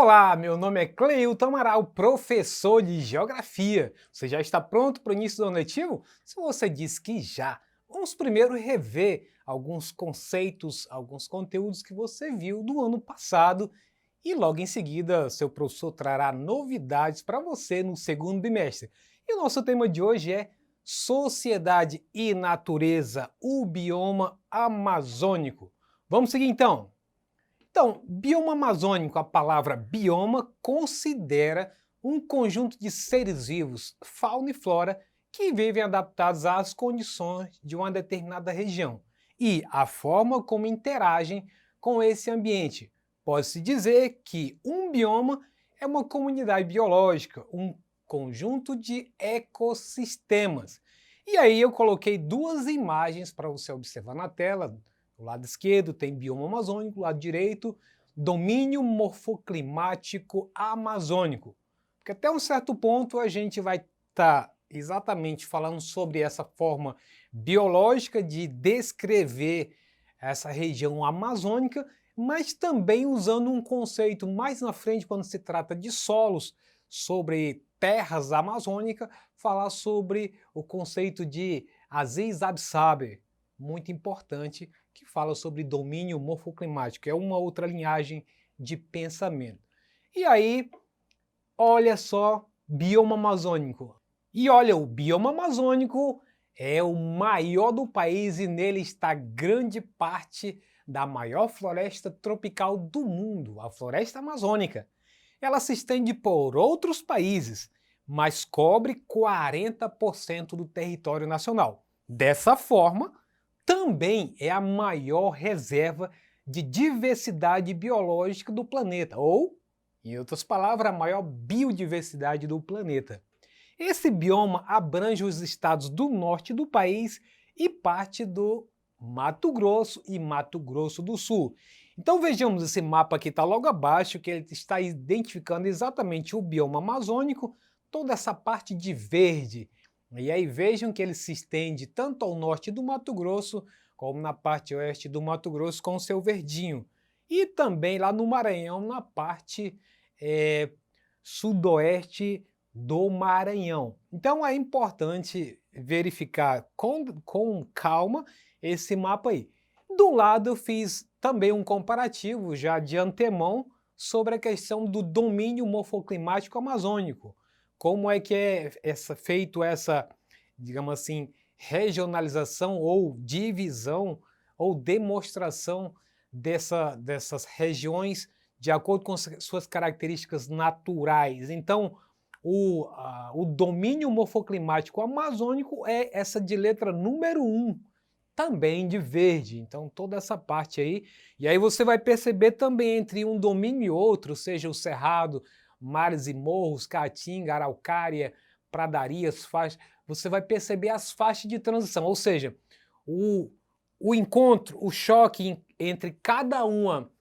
Olá, meu nome é Cleilton Amaral, professor de Geografia. Você já está pronto para o início do ano letivo? Se você disse que já, vamos primeiro rever alguns conceitos, alguns conteúdos que você viu do ano passado e logo em seguida seu professor trará novidades para você no segundo bimestre. E o nosso tema de hoje é Sociedade e Natureza, o bioma amazônico. Vamos seguir então? Então, bioma amazônico, a palavra bioma considera um conjunto de seres vivos, fauna e flora, que vivem adaptados às condições de uma determinada região e a forma como interagem com esse ambiente. Pode-se dizer que um bioma é uma comunidade biológica, um conjunto de ecossistemas. E aí eu coloquei duas imagens para você observar na tela. Do lado esquerdo tem bioma amazônico, do lado direito, domínio morfoclimático amazônico. Porque até um certo ponto a gente vai estar exatamente falando sobre essa forma biológica de descrever essa região amazônica, mas também usando um conceito mais na frente, quando se trata de solos, sobre terras amazônicas, falar sobre o conceito de Aziz Absaber, muito importante, que fala sobre domínio morfoclimático, é uma outra linhagem de pensamento. E aí, olha só, bioma amazônico. E olha, o bioma amazônico é o maior do país e nele está grande parte da maior floresta tropical do mundo, a floresta amazônica. Ela se estende por outros países, mas cobre 40% do território nacional. Dessa forma, também é a maior reserva de diversidade biológica do planeta, ou, em outras palavras, a maior biodiversidade do planeta. Esse bioma abrange os estados do norte do país e parte do Mato Grosso e Mato Grosso do Sul. Então vejamos esse mapa que está logo abaixo, que ele está identificando exatamente o bioma amazônico, toda essa parte de verde. E aí vejam que ele se estende tanto ao norte do Mato Grosso, como na parte oeste do Mato Grosso com o seu verdinho. E também lá no Maranhão, na parte sudoeste do Maranhão. Então é importante verificar com calma esse mapa aí. Do lado eu fiz também um comparativo já de antemão sobre a questão do domínio morfoclimático amazônico. Como é que é feito essa, digamos assim, regionalização ou divisão ou demonstração dessas regiões de acordo com suas características naturais. Então, o domínio morfoclimático amazônico é essa de letra número 1, também de verde. Então, toda essa parte aí. E aí você vai perceber também entre um domínio e outro, seja o cerrado, mares e morros, caatinga, araucária, pradarias, faixas, você vai perceber as faixas de transição, ou seja, o encontro, o choque entre cada uma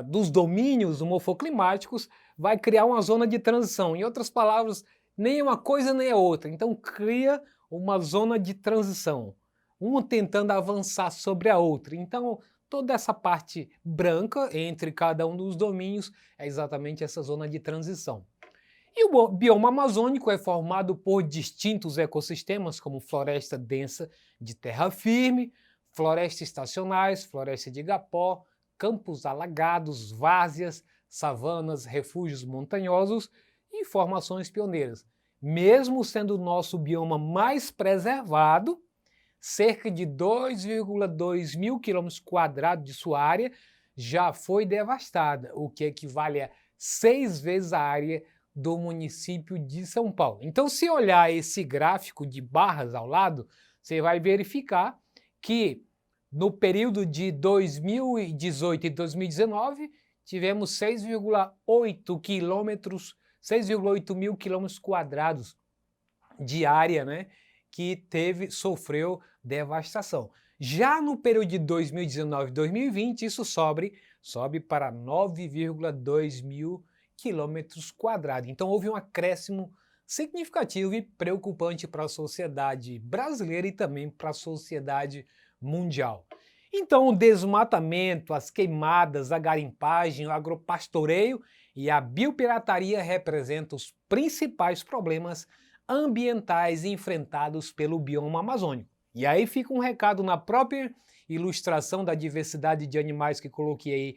dos domínios morfoclimáticos vai criar uma zona de transição. Em outras palavras, nem uma coisa nem a outra. Então cria uma zona de transição, uma tentando avançar sobre a outra. Então toda essa parte branca entre cada um dos domínios é exatamente essa zona de transição. E o bioma amazônico é formado por distintos ecossistemas, como floresta densa de terra firme, florestas estacionais, floresta de igapó, campos alagados, várzeas, savanas, refúgios montanhosos e formações pioneiras. Mesmo sendo o nosso bioma mais preservado, cerca de 2,2 mil quilômetros quadrados de sua área já foi devastada, o que equivale a 6 vezes a área do município de São Paulo. Então, se olhar esse gráfico de barras ao lado, você vai verificar que no período de 2018 e 2019 tivemos 6,8 mil quilômetros quadrados de área, né, que sofreu devastação. Já no período de 2019 e 2020, isso sobe para 9,2 mil quilômetros quadrados. Então houve um acréscimo significativo e preocupante para a sociedade brasileira e também para a sociedade mundial. Então, o desmatamento, as queimadas, a garimpagem, o agropastoreio e a biopirataria representam os principais problemas ambientais enfrentados pelo bioma amazônico. E aí fica um recado na própria ilustração da diversidade de animais que coloquei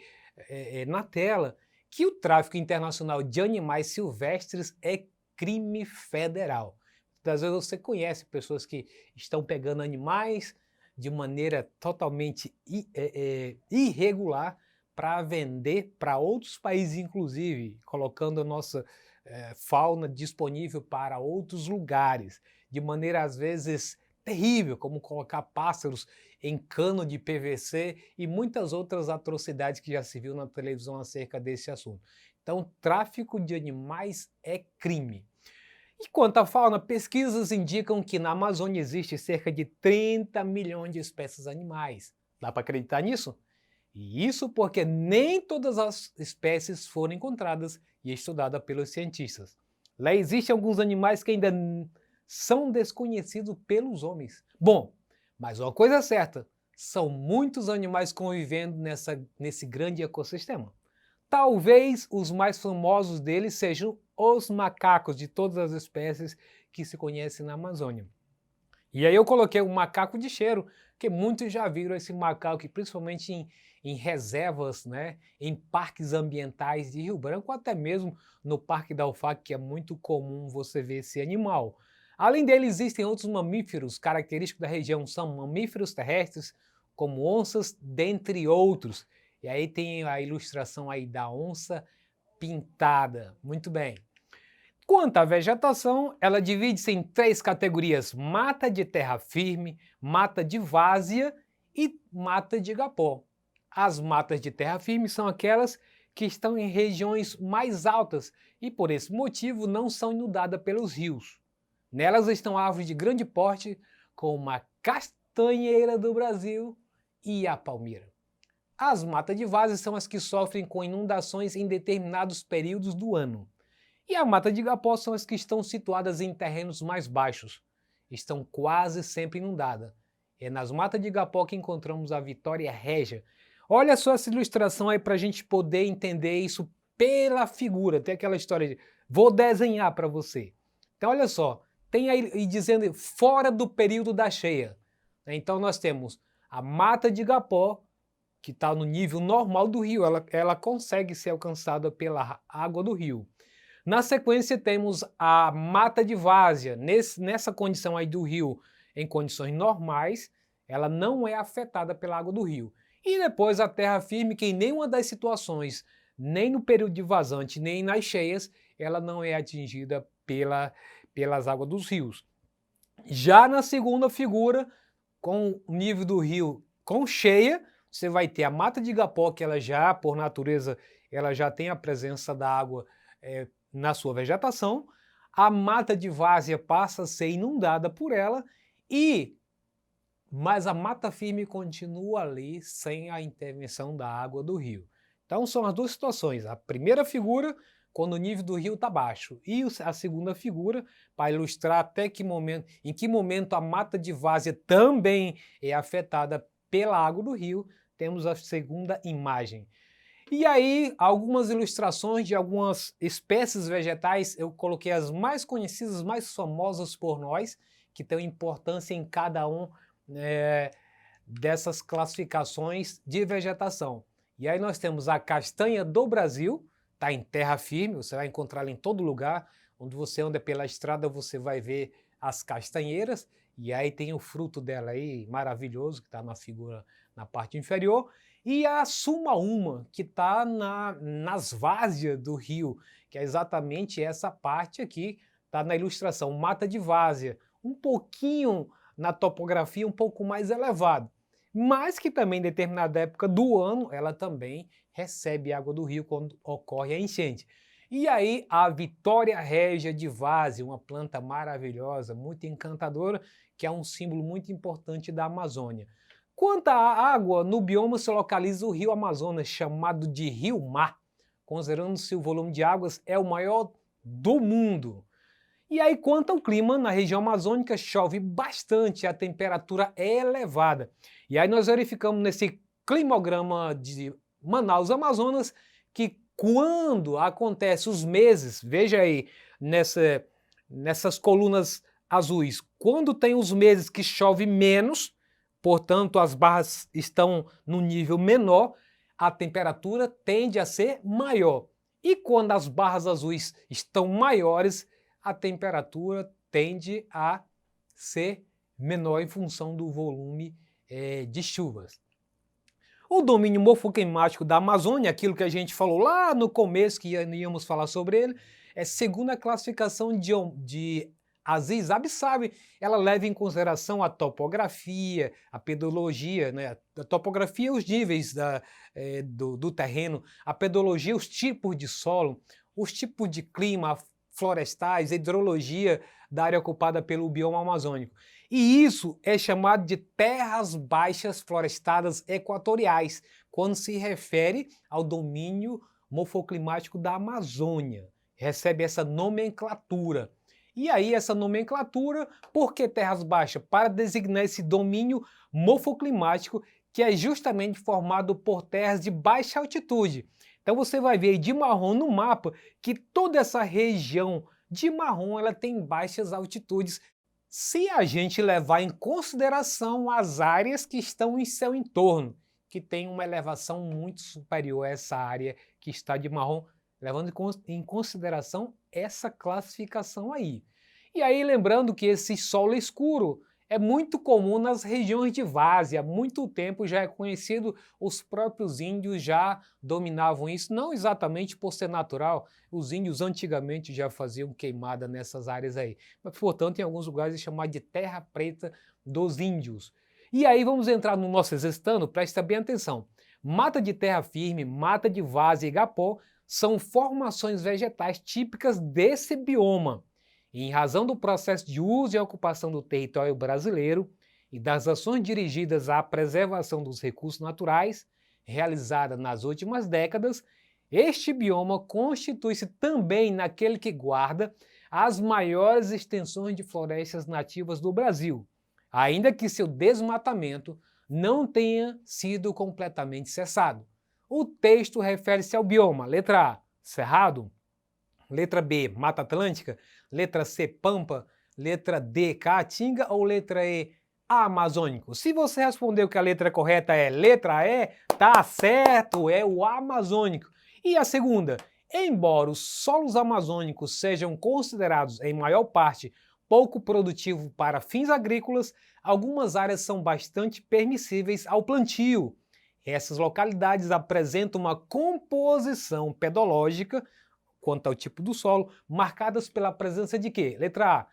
aí na tela, que o tráfico internacional de animais silvestres é crime federal. Às vezes você conhece pessoas que estão pegando animais de maneira totalmente irregular para vender para outros países, inclusive, colocando a nossa fauna disponível para outros lugares, de maneira às vezes terrível, como colocar pássaros em cano de PVC e muitas outras atrocidades que já se viu na televisão acerca desse assunto. Então, tráfico de animais é crime. E quanto à fauna, pesquisas indicam que na Amazônia existe cerca de 30 milhões de espécies animais. Dá para acreditar nisso? E isso porque nem todas as espécies foram encontradas e estudadas pelos cientistas. Lá existem alguns animais que ainda são desconhecidos pelos homens. Bom, mas uma coisa é certa, são muitos animais convivendo nesse grande ecossistema. Talvez os mais famosos deles sejam os macacos de todas as espécies que se conhecem na Amazônia. E aí eu coloquei o macaco de cheiro, que muitos já viram esse macaco, principalmente em reservas, né, em parques ambientais de Rio Branco, ou até mesmo no Parque da UFAC, que é muito comum você ver esse animal. Além dele, existem outros mamíferos característicos da região, são mamíferos terrestres, como onças, dentre outros. E aí tem a ilustração aí da onça pintada. Muito bem. Quanto à vegetação, ela divide-se em 3 categorias: mata de terra firme, mata de várzea e mata de igapó. As matas de terra firme são aquelas que estão em regiões mais altas e, por esse motivo, não são inundadas pelos rios. Nelas estão árvores de grande porte, como a castanheira do Brasil e a palmeira. As matas de várzea são as que sofrem com inundações em determinados períodos do ano. E a mata de igapó são as que estão situadas em terrenos mais baixos. Estão quase sempre inundadas. É nas matas de igapó que encontramos a Vitória régia. Olha só essa ilustração aí para a gente poder entender isso pela figura. Tem aquela história de vou desenhar para você. Então olha só, tem aí dizendo fora do período da cheia. Então nós temos a mata de igapó, que está no nível normal do rio, ela consegue ser alcançada pela água do rio. Na sequência temos a mata de várzea, nessa condição aí do rio, em condições normais, ela não é afetada pela água do rio. E depois a terra firme, que em nenhuma das situações, nem no período de vazante, nem nas cheias, ela não é atingida pelas águas dos rios. Já na segunda figura, com o nível do rio com cheia, você vai ter a mata de igapó, que ela já, por natureza, ela já tem a presença da água na sua vegetação. A mata de várzea passa a ser inundada por ela, mas a mata firme continua ali sem a intervenção da água do rio. Então são as duas situações. A primeira figura, quando o nível do rio está baixo, e a segunda figura, para ilustrar em que momento a mata de várzea também é afetada pela água do rio, temos a segunda imagem. E aí, algumas ilustrações de algumas espécies vegetais, eu coloquei as mais conhecidas, mais famosas por nós, que têm importância em cada dessas classificações de vegetação. E aí nós temos a castanha do Brasil, está em terra firme, você vai encontrar ela em todo lugar, onde você anda pela estrada você vai ver as castanheiras, e aí tem o fruto dela aí, maravilhoso, que está na figura na parte inferior, e a sumaúma, que está nas várzeas do rio, que é exatamente essa parte aqui, está na ilustração, mata de várzea, um pouquinho na topografia, um pouco mais elevado, mas que também em determinada época do ano, ela também recebe água do rio quando ocorre a enchente. E aí a Vitória régia de várzea, uma planta maravilhosa, muito encantadora, que é um símbolo muito importante da Amazônia. Quanto à água, no bioma se localiza o rio Amazonas, chamado de Rio-Mar, considerando-se o volume de águas é o maior do mundo. E aí, quanto ao clima, na região amazônica chove bastante, a temperatura é elevada. E aí nós verificamos nesse climograma de Manaus, Amazonas, que quando acontece os meses, veja aí nessas colunas azuis, quando tem os meses que chove menos, portanto as barras estão no nível menor, a temperatura tende a ser maior. E quando as barras azuis estão maiores, a temperatura tende a ser menor em função do volume de chuvas. O domínio morfoclimático da Amazônia, aquilo que a gente falou lá no começo, que íamos falar sobre ele, é segundo a classificação de Aziz Absabi, ela leva em consideração a topografia, a pedologia, né? A topografia, os níveis do terreno, a pedologia, os tipos de solo, os tipos de clima, florestais, a hidrologia da área ocupada pelo bioma amazônico. E isso é chamado de terras baixas florestadas equatoriais, quando se refere ao domínio morfoclimático da Amazônia. Recebe essa nomenclatura. E aí essa nomenclatura, por que terras baixas? Para designar esse domínio morfoclimático que é justamente formado por terras de baixa altitude. Então você vai ver de marrom no mapa que toda essa região de marrom ela tem baixas altitudes, se a gente levar em consideração as áreas que estão em seu entorno, que tem uma elevação muito superior a essa área que está de marrom, levando em consideração essa classificação aí. E aí lembrando que esse solo escuro é muito comum nas regiões de várzea, há muito tempo já é conhecido, os próprios índios já dominavam isso, não exatamente por ser natural, os índios antigamente já faziam queimada nessas áreas aí, mas portanto em alguns lugares é chamado de terra preta dos índios. E aí vamos entrar no nosso exercitando, presta bem atenção. Mata de terra firme, mata de várzea e igapó são formações vegetais típicas desse bioma. Em razão do processo de uso e ocupação do território brasileiro e das ações dirigidas à preservação dos recursos naturais, realizada nas últimas décadas, este bioma constitui-se também naquele que guarda as maiores extensões de florestas nativas do Brasil, ainda que seu desmatamento não tenha sido completamente cessado. O texto refere-se ao bioma, letra A, Cerrado, letra B, Mata Atlântica, letra C, Pampa, letra D, Caatinga ou letra E, Amazônico? Se você respondeu que a letra correta é letra E, tá certo, é o Amazônico. E a segunda, embora os solos amazônicos sejam considerados em maior parte pouco produtivos para fins agrícolas, algumas áreas são bastante permissíveis ao plantio. Essas localidades apresentam uma composição pedológica, quanto ao tipo do solo, marcadas pela presença de quê? Letra A,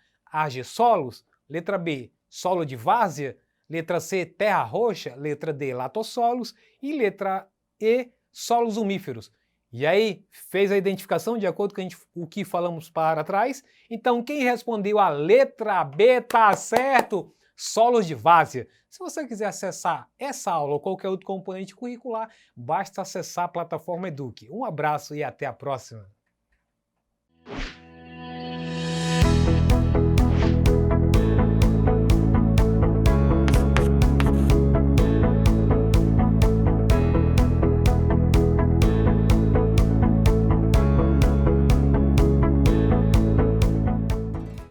argissolos, letra B, solo de várzea, letra C, terra roxa, letra D, latossolos e letra E, solos umíferos. E aí, fez a identificação de acordo com o que falamos para trás? Então, quem respondeu a letra B tá certo, solos de várzea. Se você quiser acessar essa aula ou qualquer outro componente curricular, basta acessar a plataforma Eduque. Um abraço e até a próxima!